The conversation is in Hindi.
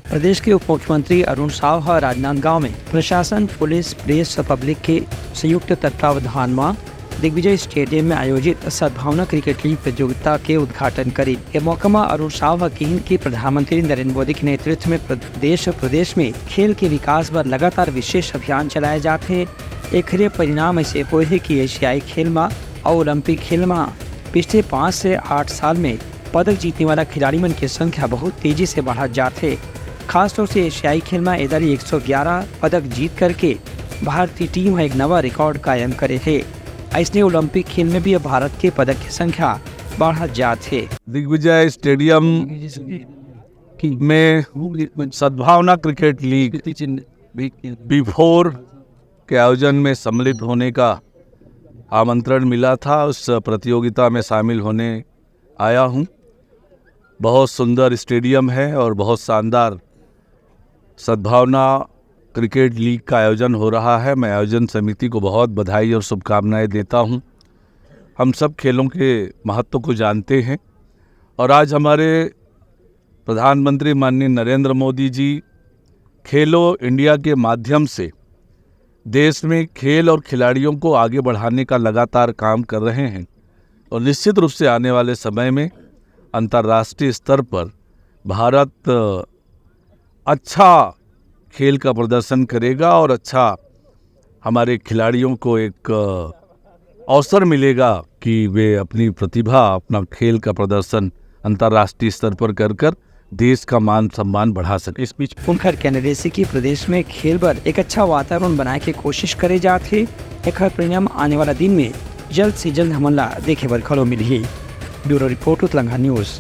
प्रदेश के उप मुख्यमंत्री अरुण साव राजनांदगांव में प्रशासन, पुलिस, प्रेस और पब्लिक के संयुक्त तत्वावधान में दिग्विजय स्टेडियम में आयोजित सद्भावना क्रिकेट लीग प्रतियोगिता के उद्घाटन करी। ये मौका में अरुण साव कही कि प्रधानमंत्री नरेंद्र मोदी के नेतृत्व में प्रदेश में खेल के विकास पर लगातार विशेष अभियान चलाए जाते हैं। एक परिणाम ऐसे हुए है कि एशियाई खेल में और ओलंपिक खेल में पिछले 5 से 8 साल में पदक जीतने वाला खिलाड़ी मन की संख्या बहुत तेजी से बढ़ा जाते। खासतौर से एशियाई खेल में इधर 111 पदक जीत करके भारतीय टीम एक नवा रिकॉर्ड कायम करे थे। ऐसे ओलंपिक खेल में भी अब भारत के पदक की संख्या बढ़ा जाते। दिग्विजय स्टेडियम में सद्भावना क्रिकेट लीग B4 के आयोजन में सम्मिलित होने का आमंत्रण मिला था। उस प्रतियोगिता में शामिल होने आया हूं। बहुत सुंदर स्टेडियम है और बहुत शानदार सद्भावना क्रिकेट लीग का आयोजन हो रहा है। मैं आयोजन समिति को बहुत बधाई और शुभकामनाएं देता हूं। हम सब खेलों के महत्व को जानते हैं और आज हमारे प्रधानमंत्री माननीय नरेंद्र मोदी जी खेलो इंडिया के माध्यम से देश में खेल और खिलाड़ियों को आगे बढ़ाने का लगातार काम कर रहे हैं और निश्चित रूप से आने वाले समय में अंतर्राष्ट्रीय स्तर पर भारत अच्छा खेल का प्रदर्शन करेगा और अच्छा हमारे खिलाड़ियों को एक अवसर मिलेगा कि वे अपनी प्रतिभा, अपना खेल का प्रदर्शन अंतर्राष्ट्रीय स्तर पर कर देश का मान सम्मान बढ़ा सके। इस बीच पुनखर कैनेडेसी की प्रदेश में खेल पर एक अच्छा वातावरण बनाए के कोशिश करे जाते। एक परिणाम आने वाला दिन में जल्द से जल्द हमला देखे बर खलो मिली। Bureau report Telangana news.